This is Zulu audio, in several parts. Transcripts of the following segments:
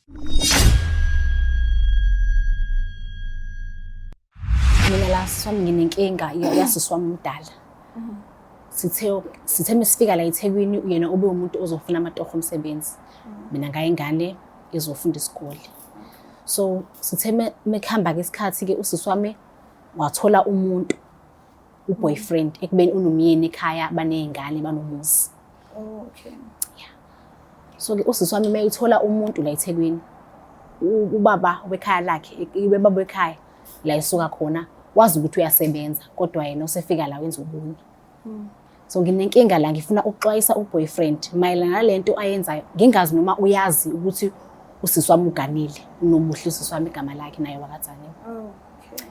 Mina la sami nginenkinga yasisi wami umdala. Sithe mesifika la eThekwini yena ube umuntu ozofuna amatoho omsebenzi. Mina ngayingane izofunda isikole. So sithe mekhamba ke isikhathi ke usisi wami wathola umuntu boyfriend ekubeni unomyeni ekhaya banezingane banomuzi. Okay. Yeah. So ke usisi wami mayithola umuntu la eThekwini ubaba wekhaya lakhe baba wekhaya la isuka khona wazi ukuthi uyasebenza kodwa yena usefika la wenza ubunye. So nginenkinga la ngifuna ukuxwayisa uboyfriend mayelana nalento ayenzayo ngingazi noma uyazi ukuthi usisi wami uganile unomuhle usisi wami igama lakhe naye wakaTzaneen. Okay.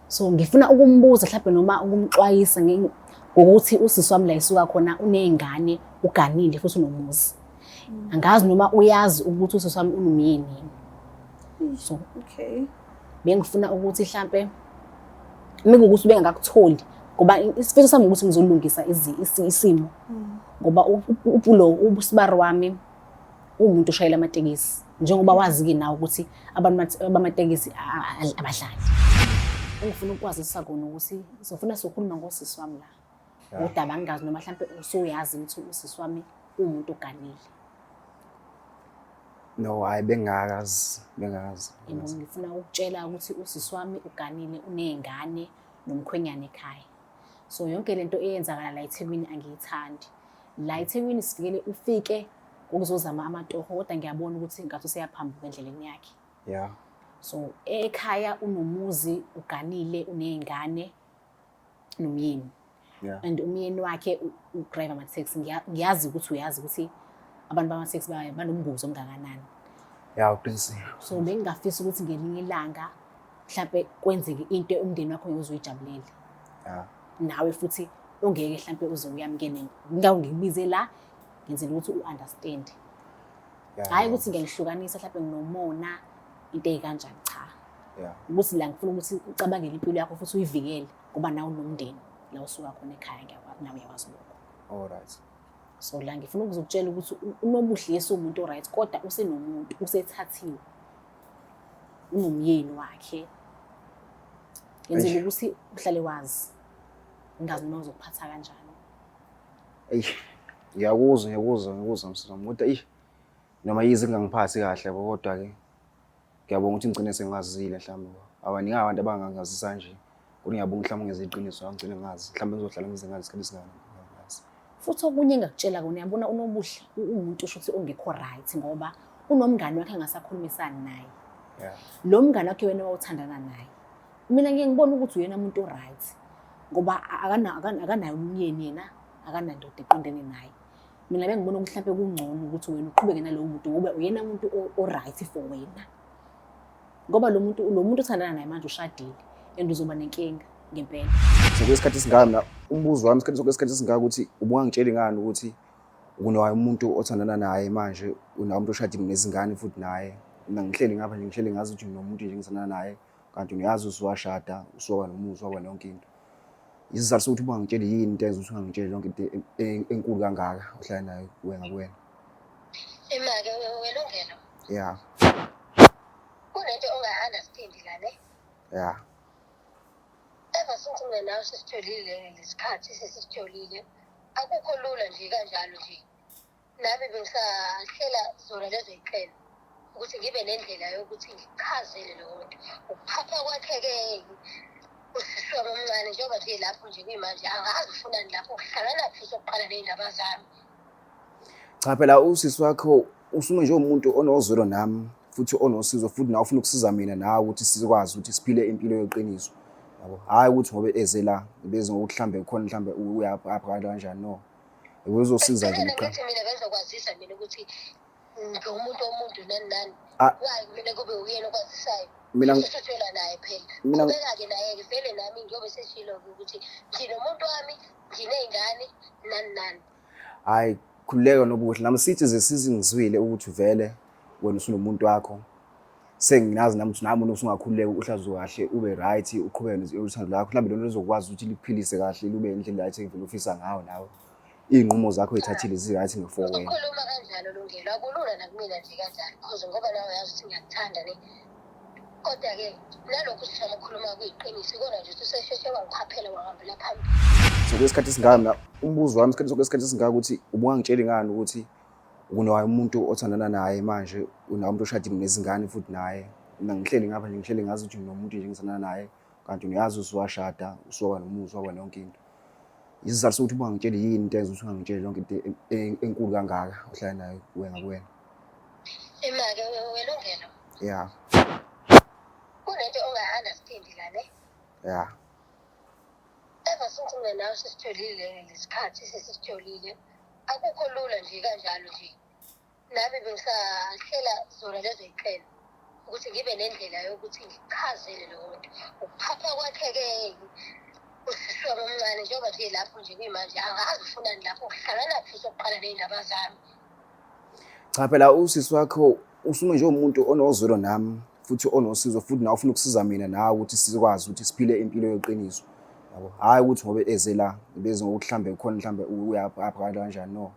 So ngifuna ukumbuza mhlawumbe noma ukumxwayisa ngokuthi usisi wami la isuka khona unezingane uganile futhi unomuzi. Angazi noma uyazi ukuthi usisi wami unomyeni. So okay. Bengifuna ukuthi mhlawumbe mekukuthi bengakutholi ngoba isifiso sami ukuthi ngizolungisa isimo. Ngoba upulo ubusibari wami umuntu oshayela amatekisi njengoba wazi ke nawe ukuthi abantu bamatekisi abadlali. Ngifuna ukwazisa kona ukuthi sifuna sokhuluma ngosisi wami la. Udaba ngingazi noma mhlawumbe usuyazi ukuthi usisi wami umuntu oganile. No, hayi bengazi. Ngifuna ukutshela ukuthi usisi wami uganile unezingane nomkhwenyana ekhaya. So yonke lento eyenzakala la eThekwini angiyithandi. La eThekwini sifikele ufike ukuzozama amatoho kodwa ngiyabona ukuthi ngathi useyaphambuka endleleni yakhe. Yeah. So ekhaya unomuzi uganile unezingane nomyeni. Yeah. And umyeni wakhe udriver ama-taxi ngiyazi ukuthi uyazi ukuthi abantu bama-taxi banombuzo omngakanani. Yeah, uqinisile. So bengingafisa ukuthi ngelinye ilanga mhlawumbe kwenzeke into umndeni wakho uzoyijabulela. Yeah. Nawe futhi ongeke mhlawumbe uze uyamkene ngibize la ngenzela ukuthi uunderstand. Hayi ukuthi ngiyihlukanisa mhlawumbe nginomona into ezikanjani cha. Yeah. Ukuthi la ngifuna ukuthi ucabangele impilo yakho futhi uyivikele ngoba nawe unomndeni la usuka khona ekhaya ngiyakwazi nawe uyakwazi lokho. All right. So la ngifuna ukuzokutshela ukuthi unobuhle yesu umuntu oright kodwa usenomuntu usethathiwe. Unomyeni wakhe. Ngenzela ukuthi uhlale wazi. Ngingazi noma uzokuphatha kanjani. Ngiyakuzwa msizwa kodwa noma yize ngingangiphathi kahle kodwa ke ngiyabonga ukuthi ngicine sengazile mhlawumbe. Abaningi abantu abangangazisa nje. Kodwa ngiyabonga mhlawumbe ngeziqiniso ngicine ngazi. Mhlawumbe ngizohlala ngize ngazi isikhathi singaka. Futhi okunye engakutshela kona uyabona unobuhle umuntu osho ukuthi ongekho right ngoba unomngane wakhe angasakhulumisani naye. Yeah. Lo mngane wakhe wena wawuthandana naye. Mina ngeke ngibone ukuthi uyena umuntu oright ngoba akanayo umyeni yena akanandoda eqondene naye. Mina bengibona ukuthi mhlawumbe kungcono ukuthi wena uqhubeke nalowo muntu ngoba uyena umuntu oright for wena. Ngoba lo muntu othandana naye manje ushadile and uzoba nenkinga ngempela. Sekwesikhathi singaka mina umbuzo wami sekwesikhathi singaka ukuthi ubungangitsheli ngani ukuthi kunayo umuntu othandana naye manje unawo umuntu oshadile nezingane futhi naye. Mina ngihleli ngapha nje ngihleli ngazi ukuthi unomuntu nje ngisana naye kanti uyazi usuwashada usuwa nomuzi waba yonke into. Isizathu sokuthi ubungangitsheli yini into ezo ukuthi ungangitsheli yonke into enkulu kangaka ohlala naye wena kuwena. Imake welungelo. Yeah. Kunento onga-understand la ne? Yeah. Ever since mina nawe sisitholile lesikhathi sisitholile akukho lula nje kanjalo nje. Nami bengisahlela zona lezo y'celo ukuthi ngibe nendlela yokuthi ngichazele lo muntu. Ukuphatha kwakhe-ke usisi wami omncane njengoba nje lapho nje kuyimanje angazi ufunani lapho uhlangana phi sokuqala ney'ndaba zami. Cha phela usisi wakho usume nje umuntu onozwelo nami futhi onosizo futhi nawe ufuna ukusiza mina nawe ukuthi sikwazi ukuthi siphile impilo yeqiniso. Yabo. Hayi ukuthi ngobe eze la beze ngokuthi mhlambe khona mhlambe uyapha kanjani no. Uzosiza nje cha. Mina bengizokwazisa mina ukuthi umuntu nani. Wayi mina kube uyena okwazisayo. Mina ngizothola naye phela. Ubeka-ke naye-ke vele nami ngiyobe seshilo-ke ukuthi nginomuntu wami nginey'ngane nani. Hayi khululeka nobuhle nami sithi ze sizingizwile ukuthi vele wena usunomuntu wakho. Senginazi nami ukuthi nami usungakhululeka uhlazo kahle ube right uqhubeke uthando lakho mhlawumbe lento lezokwazi ukuthi likuphilise kahle lube indlela yakhe evela ufisa ngayo nawe iy'nqumo zakho oy'thathile zi-right ngefore wena. Ukukhuluma kanjalo Lungelo akulula nakumina nje kanjalo because ngoba nawe yazi ukuthi ngiyakuthanda ne. Kodwa-ke nalokhu sishama ukukhuluma kuyiqiniso ikona nje ukuthi usesheshe wangikhaphela wangihambela phambili. So kwesikhathi esingaka mina umbuzo wami kwesikhathi esingaka ukuthi ubungangitsheli ngani ukuthi unaye umuntu othandana naye manje unaye umuntu oshadile nezingane futhi naye. Mina ngihleli ngapha nje ngihleli ngazi ukuthi unomuntu nje engisana naye kanti uyazi usuwashada usuwaba nomuzi waba yonke into. Isizathu sokuthi ubungangitsheli yini into eyenza ukuthi ungangitsheli yonke into enkulu kangaka ohlala nayo wena kuwena. Ima-ke Lungelo Yeah. kunento ongayi-understand la ne. Yeah. Ever since mina nawe sesitholile lesikhathi sesitholile akukho lula nje kanjalo nje. Nami bengisahlela zona lezo y'celo ukuthi ngibe nendlela yokuthi ngichazele lo muntu. Ukuphapha kwakhe-ke usisi wami omncane njengoba nje lapho nje kuyimanje angazi ufunani lapho ngihlangana phi sokuqala ney'ndaba zami. Cha phela usisi wakho usume nje umuntu onozwelo nami futhi onosizo futhi nawe ufuna ukusiza mina nawe ukuthi sikwazi ukuthi siphile impilo yoqiniso. Yabo. Hayi ukuthi ngobe eze la beze ngokuthi mhlambe khona mhlambe uyapha kanjani no.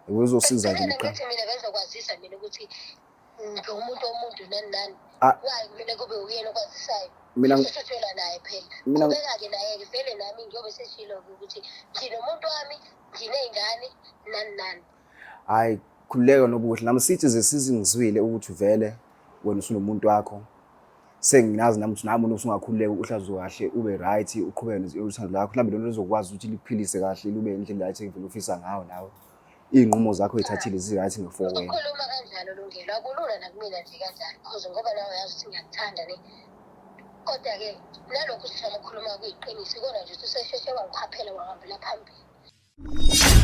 Uzosiza nje Mina ngiqala. ngithi mina bezokwazisa mina ukuthi umuntu nani. Ah. Wayi kumele kube uyena okwazisayo. Mina Sisithola naye phela. Mina- Ubeka-ke naye-ke vele nami ngiyobe seshilo-ke ukuthi nginomuntu wami nginey'ngane nani. hayi khululeka nobuhle nami sithi sizingizwile ukuthi vele wena usunomuntu wakho senginazi nami ukuthi nami usungakhululeka uhlazo kahle ube right uqhubeke nothando lakho mhlawumbe lona lizokwazi ukuthi liphilise kahle lube indlela right engivela ufisa ngayo nawe iy'nqumo zakho oy'thathile zi-right ngefore wena. Ukukhuluma kanjalo Lungelo akulula nakumina nje kanjalo because ngoba nawe yazi ukuthi ngiyakuthanda ne. Kodwa-ke nalokhu sishama ukukhuluma kuyiqiniso ikona nje ukuthi usesheshe wangikhaphela wangihambela phambili.